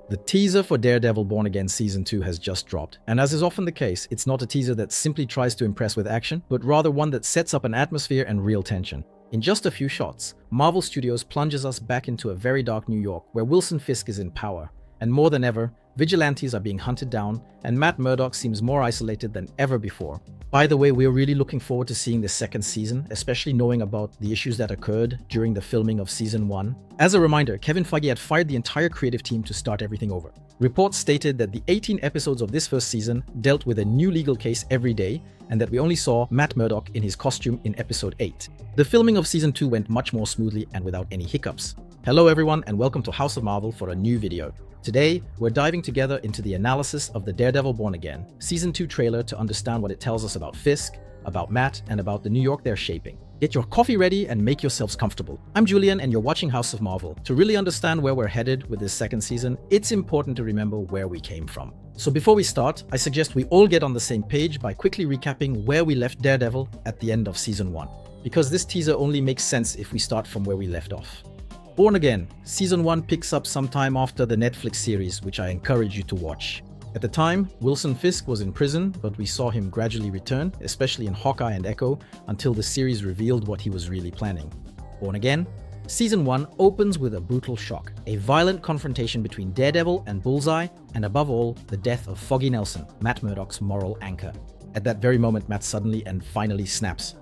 The teaser for Daredevil Born Again Season 2 has just dropped, and as is often the case, it's not a teaser that simply tries to impress with action, but rather one that sets up an atmosphere and real tension. In just a few shots, Marvel Studios plunges us back into a very dark New York where Wilson Fisk is in power, and more than ever, vigilantes are being hunted down, and Matt Murdock seems more isolated than ever before. By the way, we're really looking forward to seeing the second season, especially knowing about the issues that occurred during the filming of Season 1. As a reminder, Kevin Feige had fired the entire creative team to start everything over. Reports stated that the 18 episodes of this first season dealt with a new legal case every day, and that we only saw Matt Murdock in his costume in episode 8. The filming of Season 2 went much more smoothly and without any hiccups. Hello everyone, and welcome to House of Marvel for a new video. Today, we're diving together into the analysis of the Daredevil Born Again Season 2 trailer to understand what it tells us about Fisk, about Matt, and about the New York they're shaping. Get your coffee ready and make yourselves comfortable. I'm Julian and you're watching House of Marvel. To really understand where we're headed with this second season, it's important to remember where we came from. So before we start, I suggest we all get on the same page by quickly recapping where we left Daredevil at the end of Season 1. Because this teaser only makes sense if we start from where we left off. Born Again, Season 1 picks up sometime after the Netflix series, which I encourage you to watch. At the time, Wilson Fisk was in prison, but we saw him gradually return, especially in Hawkeye and Echo, until the series revealed what he was really planning. Born Again, Season 1 opens with a brutal shock, a violent confrontation between Daredevil and Bullseye, and above all, the death of Foggy Nelson, Matt Murdock's moral anchor. At that very moment, Matt suddenly and finally snaps.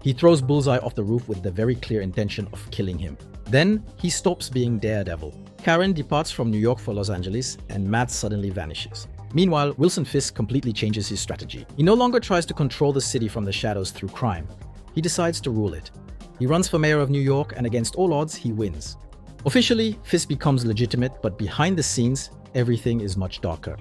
He throws Bullseye off the roof with the very clear intention of killing him. Then, he stops being Daredevil. Karen departs from New York for Los Angeles, and Matt suddenly vanishes. Meanwhile, Wilson Fisk completely changes his strategy. He no longer tries to control the city from the shadows through crime. He decides to rule it. He runs for mayor of New York, and against all odds, he wins. Officially, Fisk becomes legitimate, but behind the scenes, everything is much darker.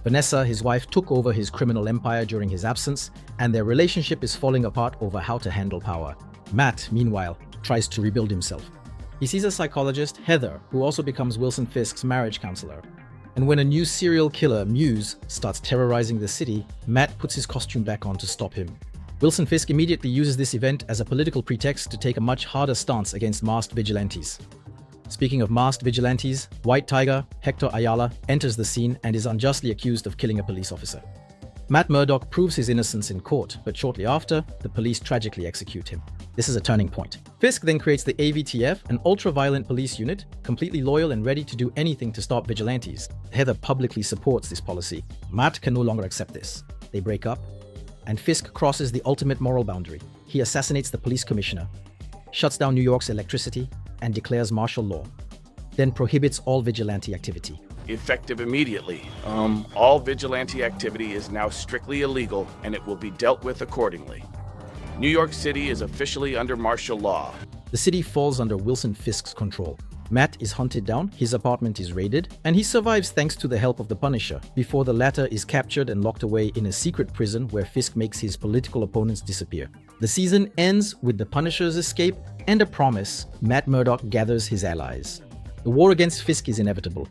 Vanessa, his wife, took over his criminal empire during his absence, and their relationship is falling apart over how to handle power. Matt, meanwhile, tries to rebuild himself. He sees a psychologist, Heather, who also becomes Wilson Fisk's marriage counselor. And when a new serial killer, Muse, starts terrorizing the city, Matt puts his costume back on to stop him. Wilson Fisk immediately uses this event as a political pretext to take a much harder stance against masked vigilantes. Speaking of masked vigilantes, White Tiger, Hector Ayala, enters the scene and is unjustly accused of killing a police officer. Matt Murdock proves his innocence in court, but shortly after, the police tragically execute him. This is a turning point. Fisk then creates the AVTF, an ultra-violent police unit, completely loyal and ready to do anything to stop vigilantes. Heather publicly supports this policy. Matt can no longer accept this. They break up, and Fisk crosses the ultimate moral boundary. He assassinates the police commissioner, shuts down New York's electricity, and declares martial law, then prohibits all vigilante activity. Effective immediately. All vigilante activity is now strictly illegal, and it will be dealt with accordingly. New York City is officially under martial law. The city falls under Wilson Fisk's control. Matt is hunted down, his apartment is raided, and he survives thanks to the help of the Punisher, before the latter is captured and locked away in a secret prison where Fisk makes his political opponents disappear. The season ends with the Punisher's escape and a promise: Matt Murdock gathers his allies. The war against Fisk is inevitable.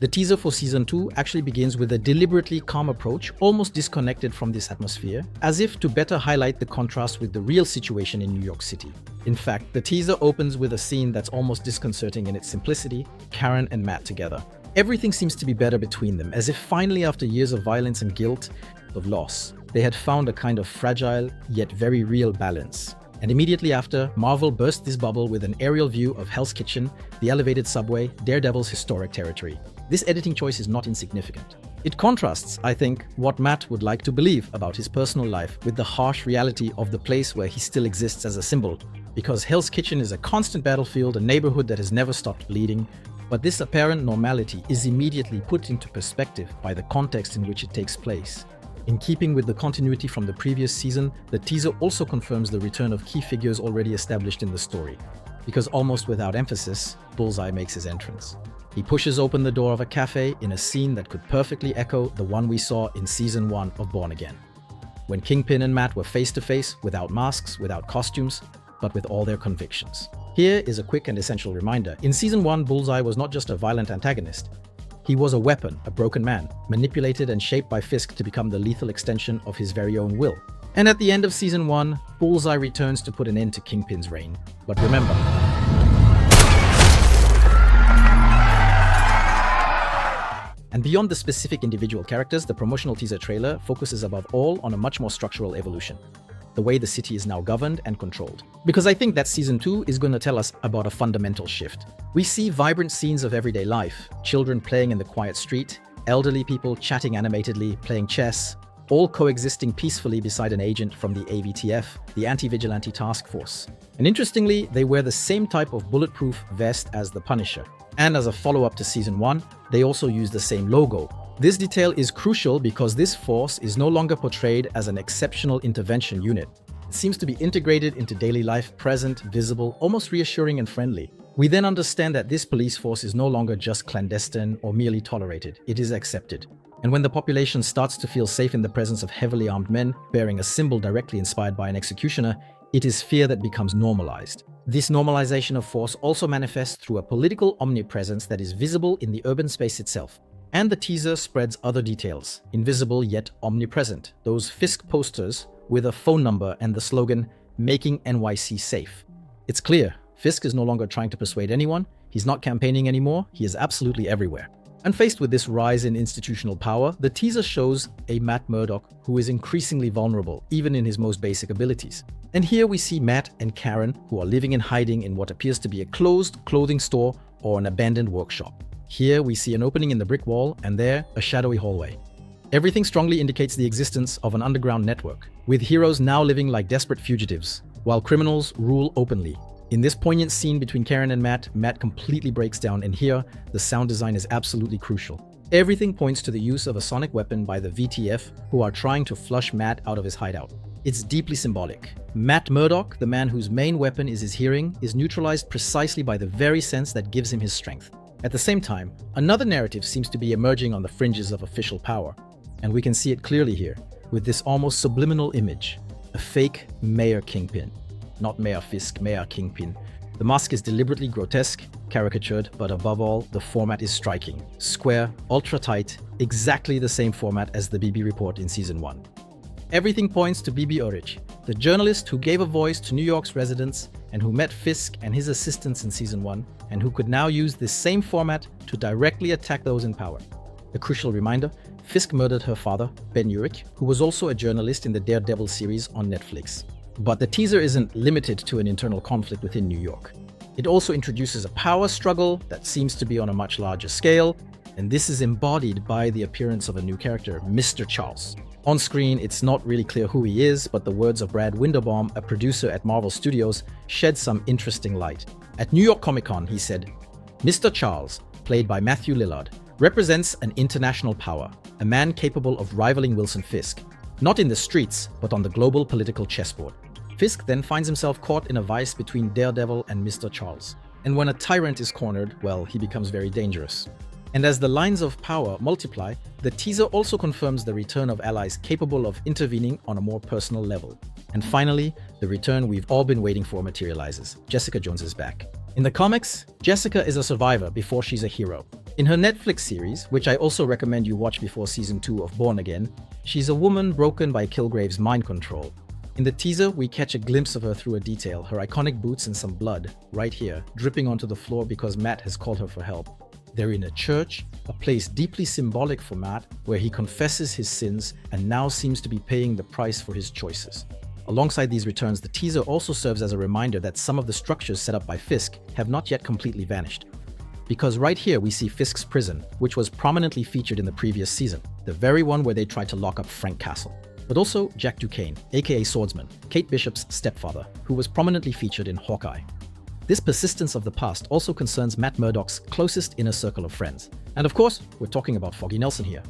The teaser for Season 2 actually begins with a deliberately calm approach, almost disconnected from this atmosphere, as if to better highlight the contrast with the real situation in New York City. In fact, the teaser opens with a scene that's almost disconcerting in its simplicity: Karen and Matt together. Everything seems to be better between them, as if finally, after years of violence and guilt, of loss, they had found a kind of fragile yet very real balance. And immediately after, Marvel burst this bubble with an aerial view of Hell's Kitchen, the elevated subway, Daredevil's historic territory. This editing choice is not insignificant. It contrasts, I think, what Matt would like to believe about his personal life with the harsh reality of the place where he still exists as a symbol. Because Hell's Kitchen is a constant battlefield, a neighborhood that has never stopped bleeding. But this apparent normality is immediately put into perspective by the context in which it takes place. In keeping with the continuity from the previous season, the teaser also confirms the return of key figures already established in the story. Because almost without emphasis, Bullseye makes his entrance. He pushes open the door of a cafe in a scene that could perfectly echo the one we saw in Season 1 of Born Again, when Kingpin and Matt were face to face, without masks, without costumes, but with all their convictions. Here is a quick and essential reminder. In Season 1, Bullseye was not just a violent antagonist. He was a weapon, a broken man, manipulated and shaped by Fisk to become the lethal extension of his very own will. And at the end of Season 1, Bullseye returns to put an end to Kingpin's reign. But remember, And beyond the specific individual characters, the promotional teaser trailer focuses above all on a much more structural evolution. The way the city is now governed and controlled. Because I think that Season 2 is going to tell us about a fundamental shift. We see vibrant scenes of everyday life, children playing in the quiet street, elderly people chatting animatedly, playing chess, all coexisting peacefully beside an agent from the AVTF, the Anti-Vigilante Task Force. And interestingly, they wear the same type of bulletproof vest as the Punisher. And as a follow-up to Season 1, they also use the same logo. This detail is crucial because this force is no longer portrayed as an exceptional intervention unit. It seems to be integrated into daily life, present, visible, almost reassuring and friendly. We then understand that this police force is no longer just clandestine or merely tolerated. It is accepted. And when the population starts to feel safe in the presence of heavily armed men bearing a symbol directly inspired by an executioner, it is fear that becomes normalized. This normalization of force also manifests through a political omnipresence that is visible in the urban space itself. And the teaser spreads other details, invisible yet omnipresent. Those Fisk posters with a phone number and the slogan, "Making NYC Safe." It's clear, Fisk is no longer trying to persuade anyone, he's not campaigning anymore, he is absolutely everywhere. And faced with this rise in institutional power, the teaser shows a Matt Murdock who is increasingly vulnerable, even in his most basic abilities. And here we see Matt and Karen, who are living in hiding in what appears to be a closed clothing store or an abandoned workshop. Here we see an opening in the brick wall, and there, a shadowy hallway. Everything strongly indicates the existence of an underground network, with heroes now living like desperate fugitives, while criminals rule openly. In this poignant scene between Karen and Matt, Matt completely breaks down, and here, the sound design is absolutely crucial. Everything points to the use of a sonic weapon by the VTF, who are trying to flush Matt out of his hideout. It's deeply symbolic. Matt Murdock, the man whose main weapon is his hearing, is neutralized precisely by the very sense that gives him his strength. At the same time, another narrative seems to be emerging on the fringes of official power, and we can see it clearly here, with this almost subliminal image, a fake Mayor Kingpin. Not Mayor Fisk, Mayor Kingpin. The mask is deliberately grotesque, caricatured, but above all, the format is striking. Square, ultra-tight, exactly the same format as the BB report in Season 1. Everything points to BB Urich, the journalist who gave a voice to New York's residents and who met Fisk and his assistants in Season 1, and who could now use this same format to directly attack those in power. A crucial reminder, Fisk murdered her father, Ben Urich, who was also a journalist in the Daredevil series on Netflix. But the teaser isn't limited to an internal conflict within New York. It also introduces a power struggle that seems to be on a much larger scale, and this is embodied by the appearance of a new character, Mr. Charles. On screen, it's not really clear who he is, but the words of Brad Winderbaum, a producer at Marvel Studios, shed some interesting light. At New York Comic Con, he said, "Mr. Charles, played by Matthew Lillard, represents an international power, a man capable of rivaling Wilson Fisk, not in the streets, but on the global political chessboard." Fisk then finds himself caught in a vice between Daredevil and Mr. Charles. And when a tyrant is cornered, well, he becomes very dangerous. And as the lines of power multiply, the teaser also confirms the return of allies capable of intervening on a more personal level. And finally, the return we've all been waiting for materializes. Jessica Jones is back. In the comics, Jessica is a survivor before she's a hero. In her Netflix series, which I also recommend you watch before Season 2 of Born Again, she's a woman broken by Kilgrave's mind control. In the teaser, we catch a glimpse of her through a detail, her iconic boots and some blood, right here, dripping onto the floor because Matt has called her for help. They're in a church, a place deeply symbolic for Matt, where he confesses his sins and now seems to be paying the price for his choices. Alongside these returns, the teaser also serves as a reminder that some of the structures set up by Fisk have not yet completely vanished. Because right here we see Fisk's prison, which was prominently featured in the previous season, the very one where they tried to lock up Frank Castle. But also Jack Duquesne, aka Swordsman, Kate Bishop's stepfather, who was prominently featured in Hawkeye. This persistence of the past also concerns Matt Murdock's closest inner circle of friends. And of course, we're talking about Foggy Nelson here.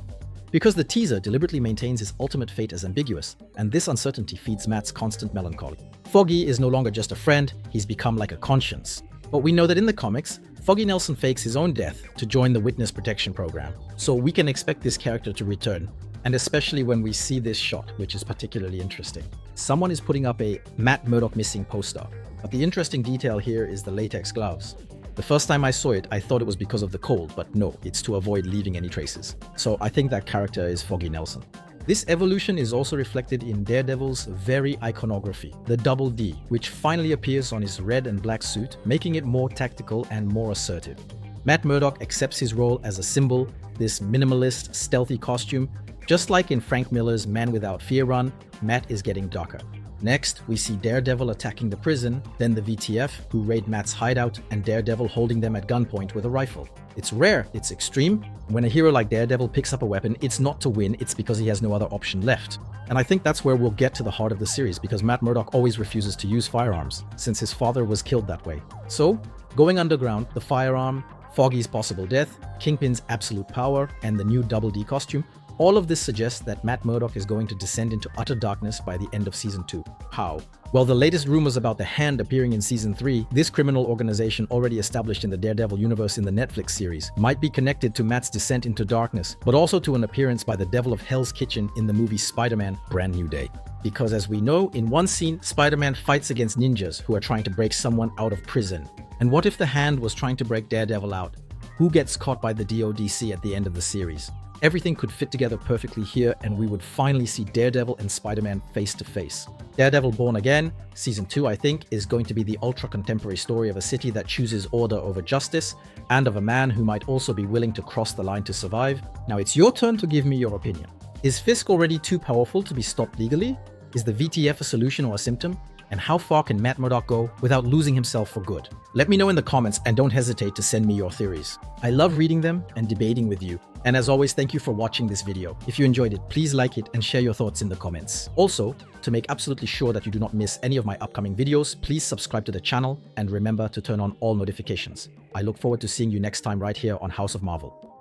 Because the teaser deliberately maintains his ultimate fate as ambiguous, and this uncertainty feeds Matt's constant melancholy. Foggy is no longer just a friend, he's become like a conscience. But we know that in the comics, Foggy Nelson fakes his own death to join the Witness Protection Program, so we can expect this character to return. And especially when we see this shot, which is particularly interesting. Someone is putting up a Matt Murdock missing poster, but the interesting detail here is the latex gloves. The first time I saw it, I thought it was because of the cold, but no, it's to avoid leaving any traces. So I think that character is Foggy Nelson. This evolution is also reflected in Daredevil's very iconography, the Double D, which finally appears on his red and black suit, making it more tactical and more assertive. Matt Murdock accepts his role as a symbol, this minimalist, stealthy costume. Just like in Frank Miller's Man Without Fear run, Matt is getting darker. Next, we see Daredevil attacking the prison, then the VTF, who raid Matt's hideout, and Daredevil holding them at gunpoint with a rifle. It's rare, it's extreme. When a hero like Daredevil picks up a weapon, it's not to win, it's because he has no other option left. And I think that's where we'll get to the heart of the series, because Matt Murdock always refuses to use firearms, since his father was killed that way. So, going underground, the firearm, Foggy's possible death, Kingpin's absolute power, and the new Double D costume, all of this suggests that Matt Murdock is going to descend into utter darkness by the end of Season 2. How? Well, the latest rumors about the Hand appearing in Season 3, this criminal organization already established in the Daredevil universe in the Netflix series, might be connected to Matt's descent into darkness, but also to an appearance by the Devil of Hell's Kitchen in the movie Spider-Man: Brand New Day. Because as we know, in one scene, Spider-Man fights against ninjas who are trying to break someone out of prison. And what if the Hand was trying to break Daredevil out? Who gets caught by the DODC at the end of the series? Everything could fit together perfectly here, and we would finally see Daredevil and Spider-Man face to face. Daredevil Born Again, Season 2 I think, is going to be the ultra-contemporary story of a city that chooses order over justice, and of a man who might also be willing to cross the line to survive. Now it's your turn to give me your opinion. Is Fisk already too powerful to be stopped legally? Is the VTF a solution or a symptom? And how far can Matt Murdock go without losing himself for good? Let me know in the comments, and don't hesitate to send me your theories. I love reading them and debating with you. And as always, thank you for watching this video. If you enjoyed it, please like it and share your thoughts in the comments. Also, to make absolutely sure that you do not miss any of my upcoming videos, please subscribe to the channel and remember to turn on all notifications. I look forward to seeing you next time right here on House of Marvel.